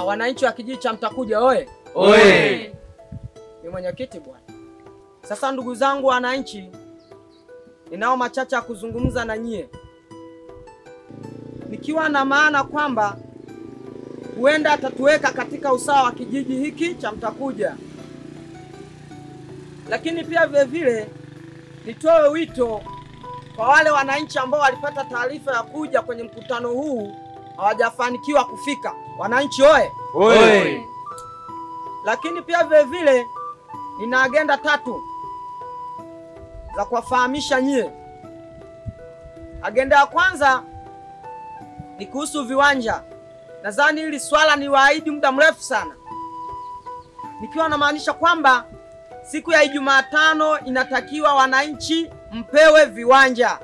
Wananchi wa kijiji cha Mtakuja oye. Oye. Ni mwenyekiti bwana. Sasa ndugu zangu wananchi, ninao machache ya kuzungumza na nyie. Nikiwa na maana kwamba huenda atatuweka katika usawa wa kijiji hiki cha Mtakuja. Lakini pia vile vile nitoe wito kwa wale wananchi ambao walipata taarifa ya kuja kwenye mkutano huu hawajafanikiwa kufika. Wananchi oye. Oye. Lakini pia vile vile nina agenda 3 za kuwafahamisha nyie. Agenda ya kwanza ni kuhusu viwanja. Nadhani hili swala ni waahidi muda mrefu sana. Nikiwa namaanisha kwamba siku ya Jumatano inatakiwa wananchi mpewe viwanja.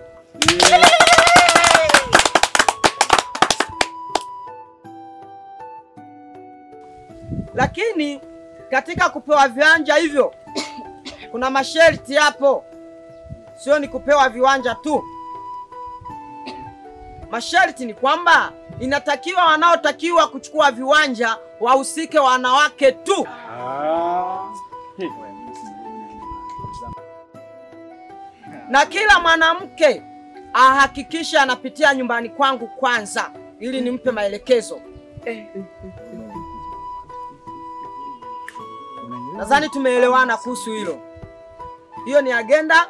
Lakini katika kupewa viwanja hivyo kuna masharti hapo. Sio ni kupewa viwanja tu. Masharti ni kwamba inatakiwa wanaotakiwa kuchukua viwanja wahusike wanawake tu. Na kila mwanamke ahakikishe anapitia nyumbani kwangu kwanza ili nimpe maelekezo. Nadhani tumeelewana kuhusu hilo. Hiyo ni agenda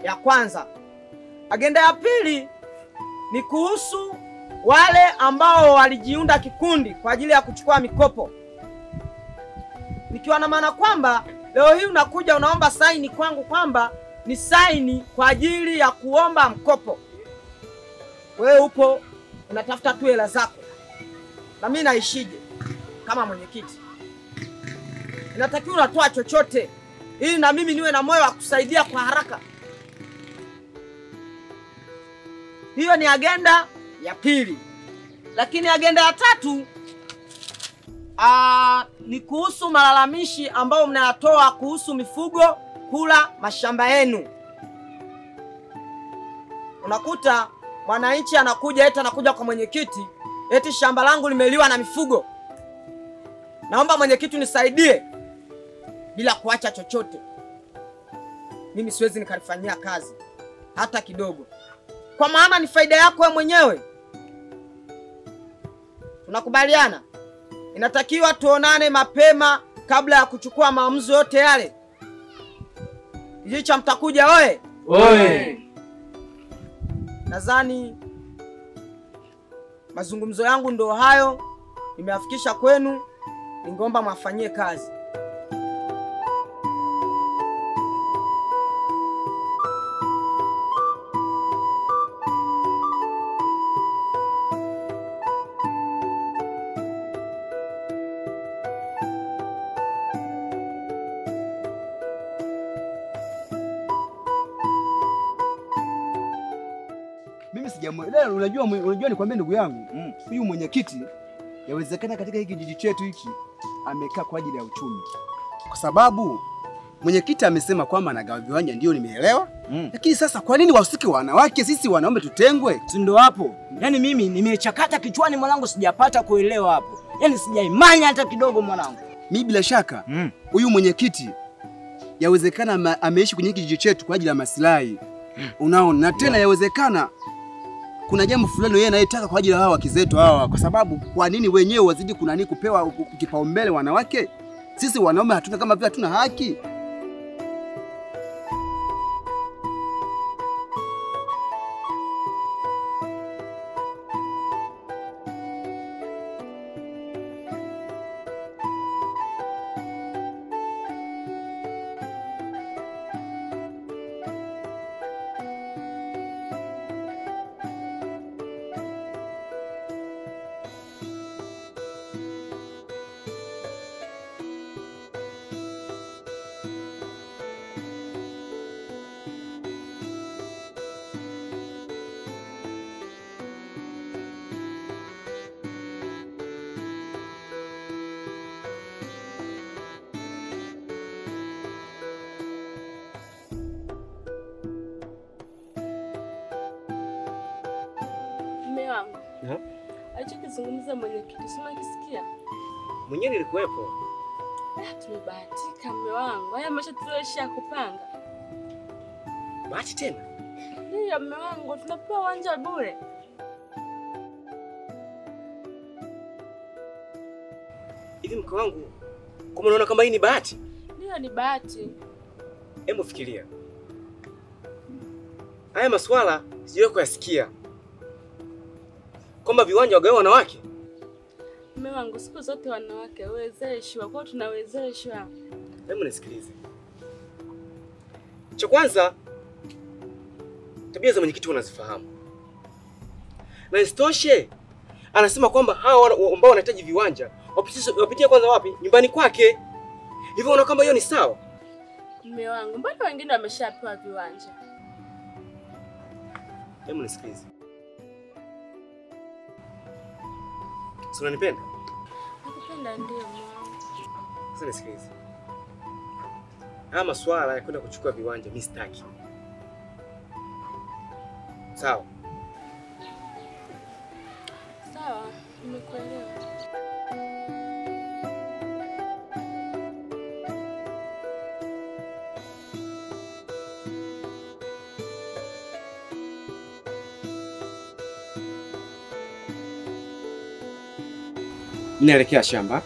ya kwanza. Agenda ya pili ni kuhusu wale ambao walijiunda kikundi kwa ajili ya kuchukua mikopo. Nikiwa na maana kwamba leo hii unakuja unaomba saini kwangu kwamba ni saini kwa ajili ya kuomba mkopo. Wewe upo unatafuta tu hela zako. Na mimi naishije kama mwenyekiti? Inatakiwa unatoa chochote ili na mimi niwe na moyo wa kusaidia kwa haraka. Hiyo ni agenda ya pili. Lakini agenda ya 3 ni kuhusu malalamishi ambayo mnayatoa kuhusu mifugo kula mashamba yenu. Unakuta mwananchi anakuja anakuja kwa mwenyekiti, eti shamba langu limeliwa na mifugo. Naomba mwenyekiti nisaidie bila kuacha chochote. Mimi siwezi nikalifanyia kazi hata kidogo. Kwa maana ni faida yako wewe mwenyewe. Tunakubaliana? Inatakiwa tuonane mapema kabla ya kuchukua maamuzi yote yale. Kijiji cha Mtakuja oye. Oye. Nadhani mazungumzo yangu ndio hayo. Nimeafikisha kwenu. Ningeomba mwafanyie kazi. Mimi sijamuelewa. Unajua nikwambie ndugu yangu, huyu mwenyekiti yawezekana katika hiki kijiji chetu hiki amekaa kwa ajili ya uchumi. Kwa sababu mwenyekiti amesema kwamba anagawa viwanja, ndio nimeelewa. Lakini sasa kwa nini wahusike wanawake, sisi wanaume tutengwe? Si ndo hapo. Yaani mimi nimechakata kichwani mwanangu, sijapata kuelewa hapo. Yaani sijaimanya hata kidogo mwanangu. Mimi bila shaka huyu mwenyekiti yawezekana ameishi kwenye kijiji chetu kwa ajili ya maslahi. Unaona, na tena yawezekana kuna jambo fulani yeye anayetaka kwa ajili ya hawa wake zetu hawa. Kwa sababu kwa nini wenyewe wazidi kupewa kipaumbele wanawake? Sisi wanaume hatuna kama vile hatuna haki. Mume wangu. Alichokizungumza mwenyekiti, si unakisikia? Mwenyewe nilikuwepo. Tumebahatika mume wangu. Haya maisha tulioishia kupanga. Bahati tena? Ndio mume wangu, tunapewa uwanja bure. Hivi mke wangu, kama unaona kama hii ni bahati? Ndio ni bahati. Hebu fikiria. Haya maswala sijawahi kuyasikia. Kwamba viwanja wagawa wanawake? Mume wangu, siku zote wanawake wezeshwa, kwa tunawezeshwa. Hebu nisikilize. Cha kwanza, tabia za mwenyekiti unazifahamu. Na isitoshe, anasema kwamba hao ambao wanahitaji viwanja wapitie kwanza wapi? Nyumbani kwake. Hivyo unaona kama hiyo ni sawa? Mume wangu, mbona wengine wameshapewa viwanja? Hebu nisikilize. Si unanipenda? Nakupenda ndio mume wangu. Sasa nisikilize. Haya maswala ya kwenda kuchukua viwanja mimi sitaki. Sawa? Sawa, nimekuelewa. Mimi naelekea shamba,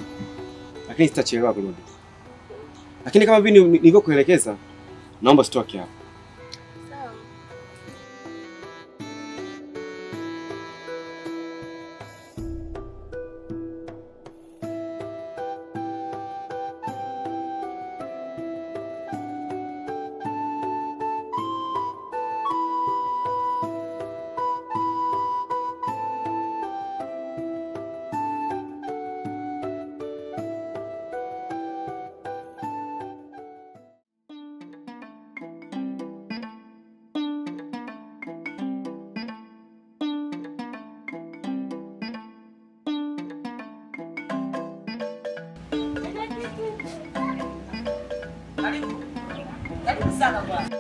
lakini sitachelewa kurudi. Lakini kama vile nilivyokuelekeza, naomba usitoke hapa. Sawa. Karibu sana bwana.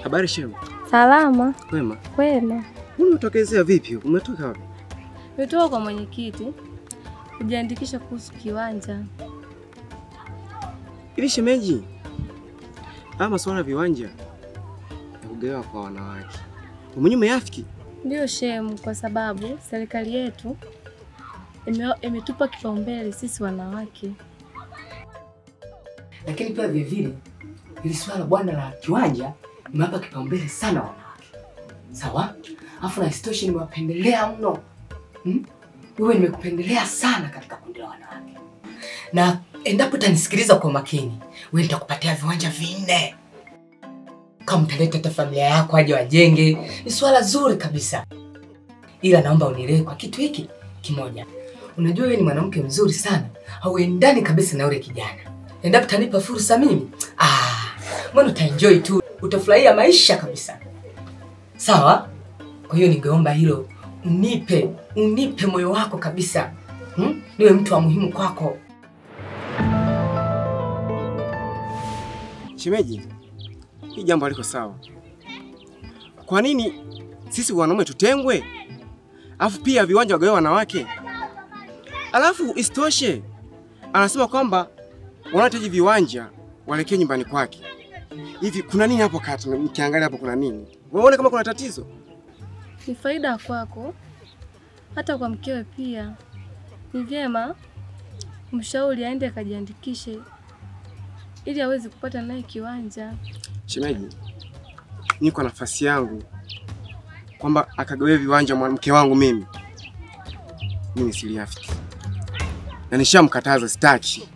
Habari shemu. Salama. Kwema. Kwema. Umetokezea vipi? Umetoka wapi? Nimetoka kwa mwenyekiti kujiandikisha kuhusu kiwanja. Hivi shemeji, haya masuala ya viwanja ya kugawa kwa wanawake, mwenyewe umeafiki? Ndio shemu, kwa sababu serikali yetu imetupa kipaumbele sisi wanawake. Lakini pia vile vile ili swala bwana la kiwanja nimewapa kipaumbele sana wanawake. Sawa? Alafu na isitoshe nimewapendelea mno. Wewe nimekupendelea sana katika kundi la wanawake. Na endapo utanisikiliza kwa makini, wewe nitakupatia viwanja 4. Kama mtaleta hata familia yako aje wajenge, ni swala zuri kabisa. Ila naomba unielewe kwa kitu hiki kimoja. Unajua wewe ni mwanamke mzuri sana, hauendani kabisa na yule kijana. Endapo utanipa fursa mimi, mbona utaenjoy tu, utafurahia maisha kabisa. Sawa? Kwa hiyo ningeomba hilo unipe moyo wako kabisa. Niwe mtu wa muhimu kwako. Shemeji, hii jambo haliko sawa. Kwa nini sisi wanaume tutengwe? Alafu pia viwanja wagawe wanawake? Alafu isitoshe anasema kwamba wanahitaji viwanja waelekee nyumbani kwake. Hivi kuna nini hapo kati? Nikiangalia hapo kuna nini? Unaona kama kuna tatizo? Ni faida kwako, hata kwa mkewe pia. Ni vyema mshauri aende akajiandikishe ili aweze kupata naye kiwanja. Shemeji, niko nafasi yangu kwamba akagawe viwanja mke wangu mimi siliafiki. Na nishamkataza sitaki.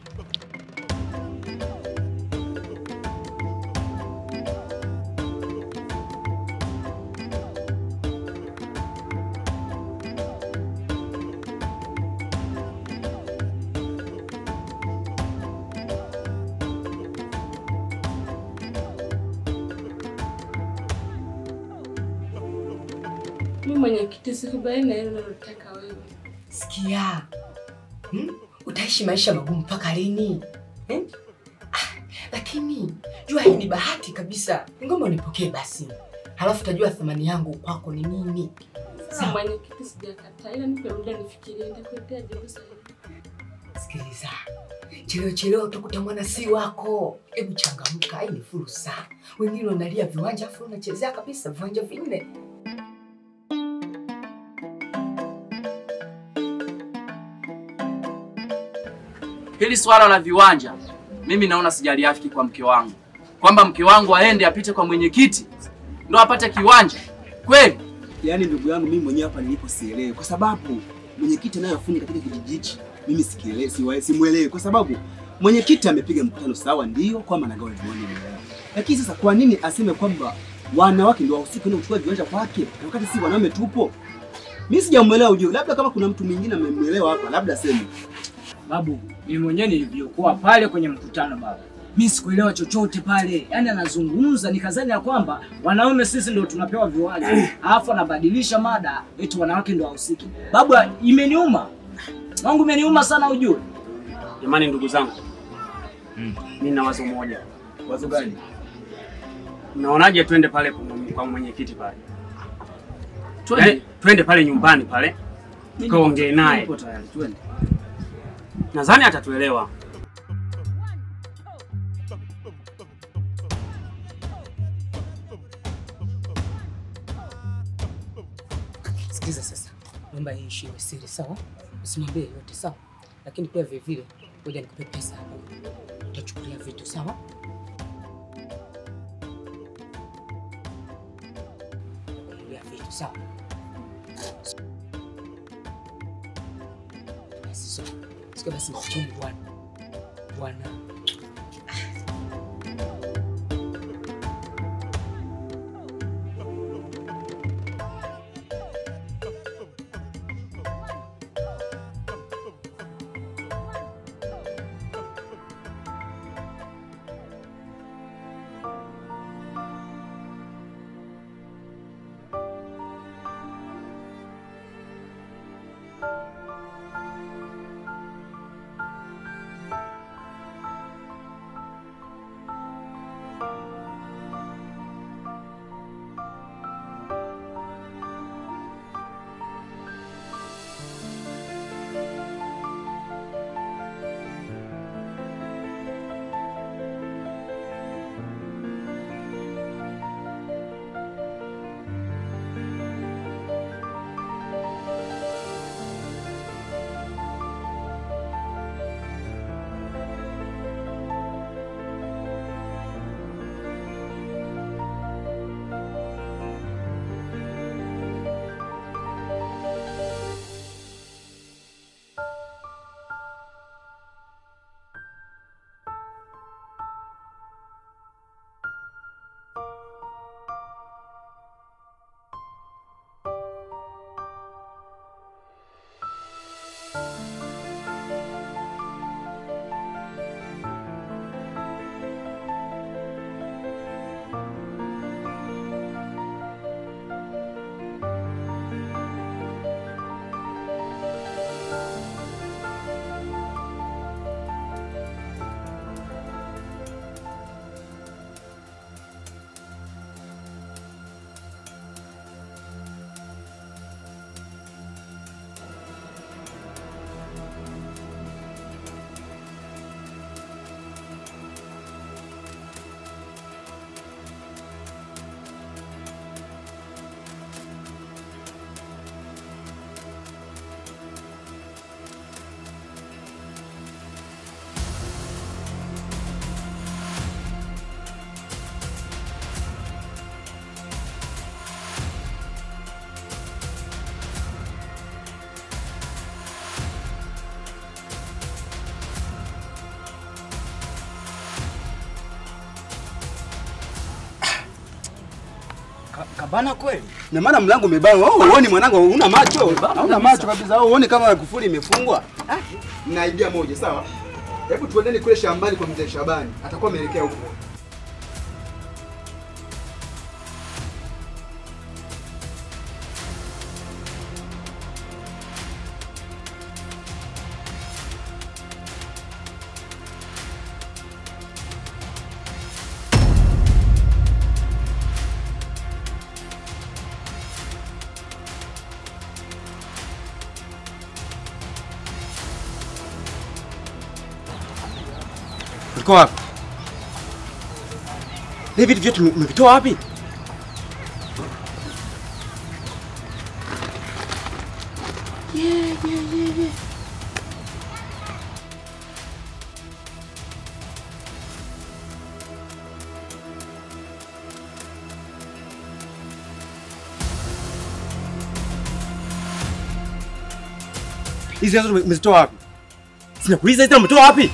Mimi mwenyekiti sikubali na hilo unalotaka wewe. Sikia. Utaishi maisha magumu mpaka lini? Lakini jua hii ni bahati kabisa. Ngomba unipokee basi. Halafu utajua thamani yangu kwako ni nini. Sasa mwenyekiti sijakataa, ila nipe muda nifikirie nitakuletea jibu sahihi. Sikiliza. Chelewa utakuta mwana si wako. Hebu changamka, hii ni fursa. Wengine wanalia viwanja afu unachezea kabisa viwanja vinne. Hili swala la viwanja mimi naona sijaliafiki kwa mke wangu. Kwamba mke wangu aende apite kwa mwenyekiti ndo apate kiwanja. Kweli? Yaani ndugu yangu mimi mwenyewe hapa nilipo sielewi kwa sababu mwenyekiti anayofunika katika kijiji hichi mimi sikielewi, simuelewi kwa sababu mwenyekiti amepiga mkutano sawa ndio kwamba anagawa viwanja. Lakini sasa kwa nini aseme kwamba wanawake ndio wahusika na kuchukua viwanja kwake wakati si wanaume tupo? Mimi sijamuelewa ujue. Labda kama kuna mtu mwingine amemuelewa hapa labda aseme. Babu, mimi mwenyewe nilivyokuwa pale kwenye mkutano babu, mimi sikuelewa chochote pale. Yaani anazungumza nikazani ya kwamba wanaume sisi ndio tunapewa viwanja. Alafu anabadilisha mada eti wanawake ndio wahusika. Babu, imeniuma. Wangu imeniuma sana ujue. Jamani ndugu zangu. Mimi na wazo moja. Wazo gani? Unaonaje twende pale kwa mwenyekiti pale? Twende pale nyumbani pale. Kaongee naye. Nipo tayari, twende. Nadhani atatuelewa. Sikiza sasa. Naomba hii iwe siri sawa? Usimwambie yote sawa? Lakini pia vile vile ngoja nikupe pesa hapo. Utachukulia vitu sawa? Utachukulia vitu sawa? Sikia basi mchungu bwana. Kabana kweli? Na maana mlango umebana. Wewe uone mwanangu una macho. Una macho kabisa. Wewe uone kama kufuli imefungwa. Na idea moja, sawa? Hebu tuendeni kule shambani kwa mzee Shabani. Atakuwa ameelekea huko. Uko wapi? Hivi vitu vyote umevitoa wapi? Yeah. Hizi nazo umezitoa wapi? Sinakuuliza hizi umetoa wapi?